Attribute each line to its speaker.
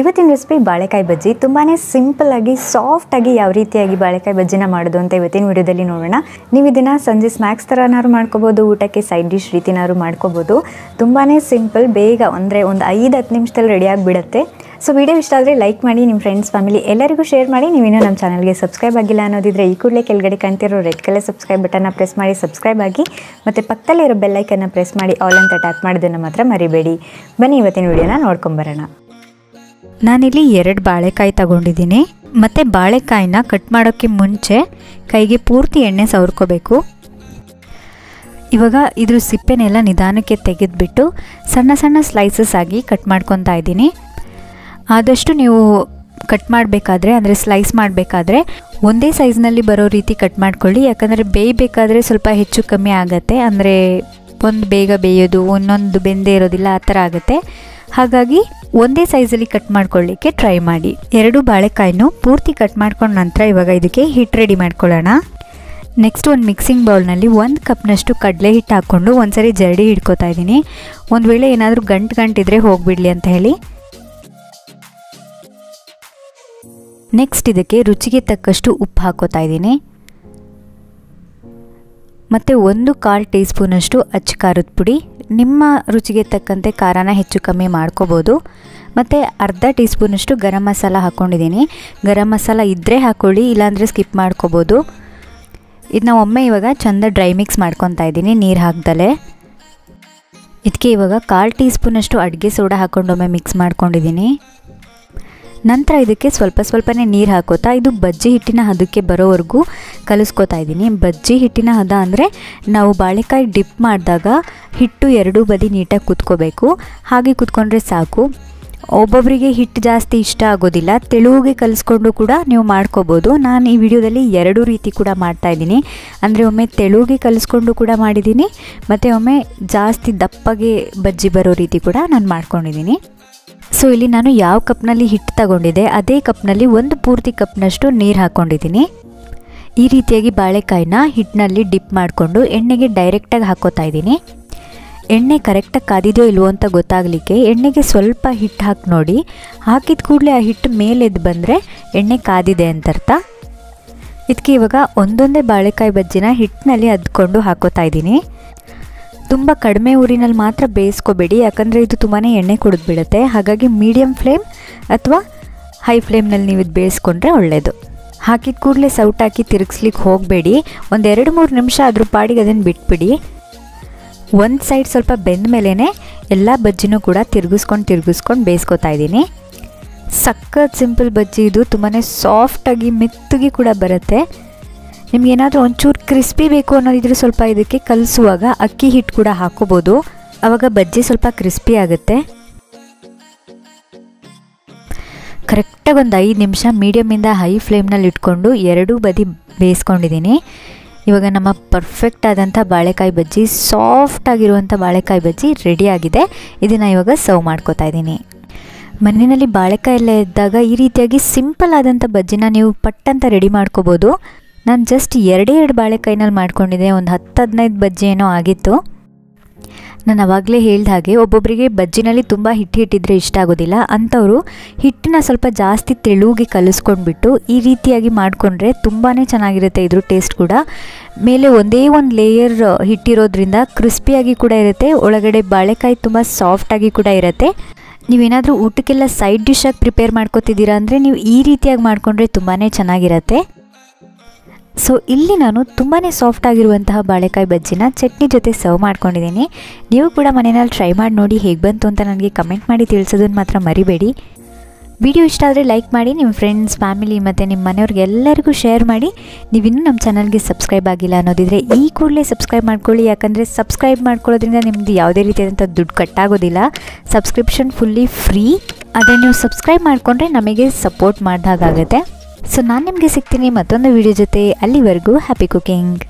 Speaker 1: ಇವತ್ತಿನ ರೆಸಿಪಿ ಬಾಳೆಕಾಯಿ ಬಜ್ಜಿ. ತುಂಬಾ ಸಿಂಪಲ್ಲಾಗಿ ಸಾಫ್ಟಾಗಿ ಯಾವ ರೀತಿಯಾಗಿ ಬಾಳೆಕಾಯಿ ಬಜ್ಜಿನ ಮಾಡೋದು ಅಂತ ಇವತ್ತಿನ ವಿಡಿಯೋದಲ್ಲಿ ನೋಡೋಣ. ನೀವು ಇದನ್ನು ಸಂಜೆ ಸ್ನ್ಯಾಕ್ಸ್ ಥರನಾದ್ರು ಮಾಡ್ಕೋಬೋದು, ಊಟಕ್ಕೆ ಸೈಡ್ ಡಿಶ್ ರೀತಿನಾದ್ರು ಮಾಡ್ಕೋಬೋದು. ತುಂಬಾ ಸಿಂಪಲ್, ಬೇಗ ಅಂದರೆ ಒಂದು 5-10 ನಿಮಿಷದಲ್ಲಿ ರೆಡಿಯಾಗಿಬಿಡುತ್ತೆ. ಸೊ ವಿಡಿಯೋ ಇಷ್ಟ ಆದರೆ ಲೈಕ್ ಮಾಡಿ, ನಿಮ್ಮ ಫ್ರೆಂಡ್ಸ್ ಫ್ಯಾಮಿಲಿ ಎಲ್ಲರಿಗೂ ಶೇರ್ ಮಾಡಿ. ನೀವೇನೋ ನಮ್ಮ ಚಾನಲ್ಗೆ ಸಬ್ಸ್ಕ್ರೈಬ್ ಆಗಿಲ್ಲ ಅನ್ನೋದಿದ್ರೆ ಈ ಕೂಡಲೇ ಕೆಳಗಡೆ ಕಾಣ್ತಿರೋ ರೆಡ್ ಕಲರ್ ಸಬ್ಸ್ಕ್ರೈಬ್ ಬಟನ್ನ ಪ್ರೆಸ್ ಮಾಡಿ ಸಬ್ಸ್ಕ್ರೈಬ್ ಆಗಿ, ಮತ್ತು ಪಕ್ಕದಲ್ಲೇ ಇರೋ ಬೆಲ್ಲೈಕನ್ನ ಪ್ರೆಸ್ ಮಾಡಿ ಆಲ್ ಅಂತ ಟ್ಯಾಪ್ ಮಾಡೋದನ್ನು ಮಾತ್ರ ಮರಿಬೇಡಿ. ಬನ್ನಿ ಇವತ್ತಿನ ವಿಡಿಯೋನ ನೋಡ್ಕೊಂಬರೋಣ. ನಾನಿಲ್ಲಿ 2 ಬಾಳೆಕಾಯಿ ತಗೊಂಡಿದ್ದೀನಿ. ಮತ್ತು ಬಾಳೆಕಾಯಿನ ಕಟ್ ಮಾಡೋಕ್ಕೆ ಮುಂಚೆ ಕೈಗೆ ಪೂರ್ತಿ ಎಣ್ಣೆ ಸವರ್ಕೋಬೇಕು. ಇವಾಗ ಇದ್ರ ಸಿಪ್ಪೆನೆಲ್ಲ ನಿಧಾನಕ್ಕೆ ತೆಗೆದುಬಿಟ್ಟು ಸಣ್ಣ ಸಣ್ಣ ಸ್ಲೈಸಸ್ ಆಗಿ ಕಟ್ ಮಾಡ್ಕೊತಾ ಇದ್ದೀನಿ. ಆದಷ್ಟು ನೀವು ಕಟ್ ಮಾಡಬೇಕಾದ್ರೆ, ಅಂದರೆ ಸ್ಲೈಸ್ ಮಾಡಬೇಕಾದ್ರೆ ಒಂದೇ ಸೈಜ್ನಲ್ಲಿ ಬರೋ ರೀತಿ ಕಟ್ ಮಾಡ್ಕೊಳ್ಳಿ. ಯಾಕಂದರೆ ಬೇಯಬೇಕಾದ್ರೆ ಸ್ವಲ್ಪ ಹೆಚ್ಚು ಕಮ್ಮಿ ಆಗುತ್ತೆ, ಅಂದರೆ ಒಂದು ಬೇಗ ಬೇಯೋದು, ಒಂದೊಂದು ಬೆಂದೇ ಇರೋದಿಲ್ಲ, ಆ ಥರ ಆಗುತ್ತೆ. ಹಾಗಾಗಿ ಒಂದೇ ಸೈಜಲ್ಲಿ ಕಟ್ ಮಾಡ್ಕೊಳ್ಳಿಕ್ಕೆ ಟ್ರೈ ಮಾಡಿ. 2 ಬಾಳೆಕಾಯಿನೂ ಪೂರ್ತಿ ಕಟ್ ಮಾಡ್ಕೊಂಡ ನಂತರ ಇವಾಗ ಇದಕ್ಕೆ ಹಿಟ್ಟು ರೆಡಿ ಮಾಡ್ಕೊಳ್ಳೋಣ. ನೆಕ್ಸ್ಟ್ ಒಂದು ಮಿಕ್ಸಿಂಗ್ ಬೌಲ್ನಲ್ಲಿ 1 ಕಪ್ನಷ್ಟು ಕಡಲೆ ಹಿಟ್ಟು ಹಾಕ್ಕೊಂಡು ಒಂದ್ಸರಿ ಜರಡಿ ಹಿಡ್ಕೋತಾ ಇದ್ದೀನಿ. ಒಂದು ವೇಳೆ ಏನಾದರೂ ಗಂಟಿದ್ರೆ ಹೋಗಿಬಿಡಲಿ ಅಂತ ಹೇಳಿ. ನೆಕ್ಸ್ಟ್ ಇದಕ್ಕೆ ರುಚಿಗೆ ತಕ್ಕಷ್ಟು ಉಪ್ಪು ಹಾಕೋತಾ ಇದ್ದೀನಿ. ಮತ್ತು 1/4 ಟೀ ಸ್ಪೂನಷ್ಟು ಅಚ್ಚ ಖಾರದ ಪುಡಿ. ನಿಮ್ಮ ರುಚಿಗೆ ತಕ್ಕಂತೆ ಖಾರನ ಹೆಚ್ಚು ಕಮ್ಮಿ ಮಾಡ್ಕೋಬೋದು. ಮತ್ತು ಅರ್ಧ ಟೀ ಸ್ಪೂನಷ್ಟು ಗರಂ ಮಸಾಲ ಹಾಕ್ಕೊಂಡಿದ್ದೀನಿ. ಗರಂ ಮಸಾಲ ಇದ್ದರೆ ಹಾಕ್ಕೊಳ್ಳಿ, ಇಲ್ಲಾಂದರೆ ಸ್ಕಿಪ್ ಮಾಡ್ಕೋಬೋದು. ಇದನ್ನ ಒಮ್ಮೆ ಇವಾಗ ಚೆಂದ ಡ್ರೈ ಮಿಕ್ಸ್ ಮಾಡ್ಕೊತಾ ಇದ್ದೀನಿ, ನೀರು ಹಾಕ್ದಲೆ. ಇದಕ್ಕೆ ಇವಾಗ 1/4 ಟೀ ಸ್ಪೂನಷ್ಟು ಅಡುಗೆ ಸೋಡಾ ಹಾಕ್ಕೊಂಡೊಮ್ಮೆ ಮಿಕ್ಸ್ ಮಾಡ್ಕೊಂಡಿದ್ದೀನಿ. ನಂತರ ಇದಕ್ಕೆ ಸ್ವಲ್ಪನೇ ನೀರು ಹಾಕೋತಾ ಇದು ಬಜ್ಜಿ ಹಿಟ್ಟಿನ ಹದಕ್ಕೆ ಬರೋವರೆಗೂ ಕಲಿಸ್ಕೊತಾ ಇದ್ದೀನಿ. ಬಜ್ಜಿ ಹಿಟ್ಟಿನ ಹದ ಅಂದರೆ ನಾವು ಬಾಳೆಕಾಯಿ ಡಿಪ್ ಮಾಡಿದಾಗ ಹಿಟ್ಟು 2 ಬದಿ ನೀಟಾಗಿ ಕುತ್ಕೋಬೇಕು. ಹಾಗೆ ಕುತ್ಕೊಂಡ್ರೆ ಸಾಕು. ಒಬ್ಬೊಬ್ಬರಿಗೆ ಹಿಟ್ಟು ಜಾಸ್ತಿ ಇಷ್ಟ ಆಗೋದಿಲ್ಲ, ತೆಳುವಿಗೆ ಕಲಿಸ್ಕೊಂಡು ಕೂಡ ನೀವು ಮಾಡ್ಕೋಬೋದು. ನಾನು ಈ ವಿಡಿಯೋದಲ್ಲಿ 2 ರೀತಿ ಕೂಡ ಮಾಡ್ತಾಯಿದ್ದೀನಿ. ಅಂದರೆ ಒಮ್ಮೆ ತೆಳುವಿಗೆ ಕಲಿಸ್ಕೊಂಡು ಕೂಡ ಮಾಡಿದ್ದೀನಿ, ಮತ್ತು ಒಮ್ಮೆ ಜಾಸ್ತಿ ದಪ್ಪಗೆ ಬಜ್ಜಿ ಬರೋ ರೀತಿ ಕೂಡ ನಾನು ಮಾಡ್ಕೊಂಡಿದ್ದೀನಿ. ಸೊ ಇಲ್ಲಿ ನಾನು ಯಾವ ಕಪ್ನಲ್ಲಿ ಹಿಟ್ಟು ತಗೊಂಡಿದ್ದೆ ಅದೇ ಕಪ್ನಲ್ಲಿ 1 ಪೂರ್ತಿ ಕಪ್ನಷ್ಟು ನೀರು ಹಾಕ್ಕೊಂಡಿದ್ದೀನಿ. ಈ ರೀತಿಯಾಗಿ ಬಾಳೆಕಾಯಿನ ಹಿಟ್ಟಿನಲ್ಲಿ ಡಿಪ್ ಮಾಡಿಕೊಂಡು ಎಣ್ಣೆಗೆ ಡೈರೆಕ್ಟಾಗಿ ಹಾಕೋತಾ ಇದ್ದೀನಿ. ಎಣ್ಣೆ ಕರೆಕ್ಟಾಗಿ ಕಾದಿದೆಯೋ ಇಲ್ವೋ ಅಂತ ಗೊತ್ತಾಗಲಿಕ್ಕೆ ಎಣ್ಣೆಗೆ ಸ್ವಲ್ಪ ಹಿಟ್ಟು ಹಾಕಿ ನೋಡಿ. ಹಾಕಿದ ಕೂಡಲೇ ಆ ಹಿಟ್ಟು ಮೇಲೆದ್ದು ಬಂದರೆ ಎಣ್ಣೆ ಕಾದಿದೆ ಅಂತ ಅರ್ಥ. ಇದಕ್ಕೆ ಇವಾಗ ಒಂದೊಂದೇ ಬಾಳೆಕಾಯಿ ಬಜ್ಜಿನ ಹಿಟ್ಟಿನಲ್ಲಿ ಅದ್ಕೊಂಡು ಹಾಕೋತಾ ಇದ್ದೀನಿ. ತುಂಬ ಕಡಿಮೆ ಊರಿನಲ್ಲಿ ಮಾತ್ರ ಬೇಯಿಸ್ಕೋಬೇಡಿ, ಯಾಕಂದರೆ ಇದು ತುಂಬಾ ಎಣ್ಣೆ ಕುಡಿದ್ಬಿಡುತ್ತೆ. ಹಾಗಾಗಿ ಮೀಡಿಯಮ್ ಫ್ಲೇಮ್ ಅಥವಾ ಹೈ ಫ್ಲೇಮ್ನಲ್ಲಿ ನೀವು ಇದು ಬೇಯಿಸ್ಕೊಂಡ್ರೆ ಒಳ್ಳೆಯದು. ಹಾಕಿದ ಕೂಡಲೇ ಸೌಟಾಕಿ ತಿರುಗಿಸ್ಲಿಕ್ಕೆ ಹೋಗಬೇಡಿ. ಒಂದು 2-3 ನಿಮಿಷ ಅದ್ರ ಪಾಡಿಗೆ ಅದನ್ನು ಬಿಟ್ಬಿಡಿ. ಒಂದು ಸೈಡ್ ಸ್ವಲ್ಪ ಬೆಂದ ಮೇಲೇ ಎಲ್ಲ ಬಜ್ಜಿನೂ ಕೂಡ ತಿರುಗಿಸ್ಕೊಂಡು ಬೇಯಿಸ್ಕೊತಾ ಇದ್ದೀನಿ. ಸಖತ್ ಸಿಂಪಲ್ ಬಜ್ಜಿ ಇದು, ತುಂಬಾ ಸಾಫ್ಟಾಗಿ ಮೆತ್ತಗೆ ಕೂಡ ಬರುತ್ತೆ. ನಿಮಗೇನಾದರೂ ಒಂಚೂರು ಕ್ರಿಸ್ಪಿ ಬೇಕು ಅನ್ನೋದಿದ್ರೆ ಸ್ವಲ್ಪ ಇದಕ್ಕೆ ಕಲಿಸುವಾಗ ಅಕ್ಕಿ ಹಿಟ್ಟು ಕೂಡ ಹಾಕೋಬೋದು, ಆವಾಗ ಬಜ್ಜಿ ಸ್ವಲ್ಪ ಕ್ರಿಸ್ಪಿ ಆಗುತ್ತೆ. ಕರೆಕ್ಟಾಗಿ ಒಂದು 5 ನಿಮಿಷ ಮೀಡಿಯಮಿಂದ ಹೈ ಫ್ಲೇಮ್ನಲ್ಲಿ ಇಟ್ಕೊಂಡು 2 ಬದಿ ಬೇಯಿಸ್ಕೊಂಡಿದ್ದೀನಿ. ಇವಾಗ ನಮ್ಮ ಪರ್ಫೆಕ್ಟ್ ಆದಂಥ ಬಾಳೆಕಾಯಿ ಬಜ್ಜಿ, ಸಾಫ್ಟಾಗಿರುವಂಥ ಬಾಳೆಕಾಯಿ ಬಜ್ಜಿ ರೆಡಿಯಾಗಿದೆ. ಇದನ್ನು ಇವಾಗ ಸರ್ವ್ ಮಾಡ್ಕೋತಾ ಇದ್ದೀನಿ. ಮನೆಯಲ್ಲಿ ಬಾಳೆಕಾಯಿ ಎಲ್ಲ ಇದ್ದಾಗ ಈ ರೀತಿಯಾಗಿ ಸಿಂಪಲ್ ಆದಂಥ ಬಜ್ಜಿನ ನೀವು ಪಟ್ಟಂತ ರೆಡಿ ಮಾಡ್ಕೋಬೋದು. ನಾನು ಜಸ್ಟ್ 2 ಬಾಳೆಕಾಯಿನಲ್ಲಿ ಮಾಡ್ಕೊಂಡಿದ್ದೆ, ಒಂದು 10-15 ಬಜ್ಜಿ ಏನೋ ಆಗಿತ್ತು. ನಾನು ಆವಾಗಲೇ ಹೇಳ್ದ ಹಾಗೆ ಒಬ್ಬೊಬ್ಬರಿಗೆ ಬಜ್ಜಿನಲ್ಲಿ ತುಂಬ ಹಿಟ್ಟಿದ್ರೆ ಇಷ್ಟ ಆಗೋದಿಲ್ಲ. ಅಂಥವರು ಹಿಟ್ಟನ್ನ ಸ್ವಲ್ಪ ಜಾಸ್ತಿ ತೆಳುವಿಗೆ ಕಲಿಸ್ಕೊಂಡ್ಬಿಟ್ಟು ಈ ರೀತಿಯಾಗಿ ಮಾಡಿಕೊಂಡ್ರೆ ತುಂಬಾ ಚೆನ್ನಾಗಿರುತ್ತೆ. ಇದ್ರ ಟೇಸ್ಟ್ ಕೂಡ ಮೇಲೆ ಒಂದೇ ಒಂದು ಲೇಯರ್ ಹಿಟ್ಟಿರೋದ್ರಿಂದ ಕ್ರಿಸ್ಪಿಯಾಗಿ ಕೂಡ ಇರುತ್ತೆ, ಒಳಗಡೆ ಬಾಳೆಕಾಯಿ ತುಂಬ ಸಾಫ್ಟಾಗಿ ಕೂಡ ಇರುತ್ತೆ. ನೀವೇನಾದರೂ ಊಟಕ್ಕೆಲ್ಲ ಸೈಡ್ ಡಿಶಾಗಿ ಪ್ರಿಪೇರ್ ಮಾಡ್ಕೊತಿದ್ದೀರಾ ಅಂದರೆ ನೀವು ಈ ರೀತಿಯಾಗಿ ಮಾಡಿಕೊಂಡ್ರೆ ತುಂಬಾ ಚೆನ್ನಾಗಿರುತ್ತೆ. ಸೊ ಇಲ್ಲಿ ನಾನು ತುಂಬಾ ಸಾಫ್ಟ್ ಆಗಿರುವಂತಹ ಬಾಳೆಕಾಯಿ ಬಜ್ಜಿನ ಚಟ್ನಿ ಜೊತೆ ಸರ್ವ್ ಮಾಡ್ಕೊಂಡಿದ್ದೀನಿ. ನೀವು ಕೂಡ ಮನೆಯಲ್ಲಿ ಟ್ರೈ ಮಾಡಿ ನೋಡಿ, ಹೇಗೆ ಬಂತು ಅಂತ ನನಗೆ ಕಮೆಂಟ್ ಮಾಡಿ ತಿಳಿಸೋದನ್ನು ಮಾತ್ರ ಮರಿಬೇಡಿ. ವಿಡಿಯೋ ಇಷ್ಟ ಆದರೆ ಲೈಕ್ ಮಾಡಿ, ನಿಮ್ಮ ಫ್ರೆಂಡ್ಸ್ ಫ್ಯಾಮಿಲಿ ಮತ್ತು ನಿಮ್ಮ ಮನೆಯವ್ರಿಗೆ ಎಲ್ಲರಿಗೂ ಶೇರ್ ಮಾಡಿ. ನೀವಿನ್ನೂ ನಮ್ಮ ಚಾನಲ್ಗೆ ಸಬ್ಸ್ಕ್ರೈಬ್ ಆಗಿಲ್ಲ ಅನ್ನೋದಿದ್ರೆ ಈ ಕೂಡಲೇ ಸಬ್ಸ್ಕ್ರೈಬ್ ಮಾಡ್ಕೊಳ್ಳಿ. ಯಾಕಂದರೆ ಸಬ್ಸ್ಕ್ರೈಬ್ ಮಾಡ್ಕೊಳ್ಳೋದ್ರಿಂದ ನಿಮ್ಮದು ಯಾವುದೇ ರೀತಿಯಾದಂಥ ದುಡ್ಡು ಕಟ್ಟಾಗೋದಿಲ್ಲ. Subscription fully free. ಆದರೆ ನೀವು ಸಬ್ಸ್ಕ್ರೈಬ್ ಮಾಡಿಕೊಂಡ್ರೆ ನಮಗೆ ಸಪೋರ್ಟ್ ಮಾಡಿದಾಗುತ್ತೆ. ಸೊ ನಾನು ನಿಮಗೆ ಸಿಗ್ತೀನಿ ಮತ್ತೊಂದು ವಿಡಿಯೋ ಜೊತೆ. ಅಲ್ಲಿವರೆಗೂ ಹ್ಯಾಪಿ ಕುಕಿಂಗ್.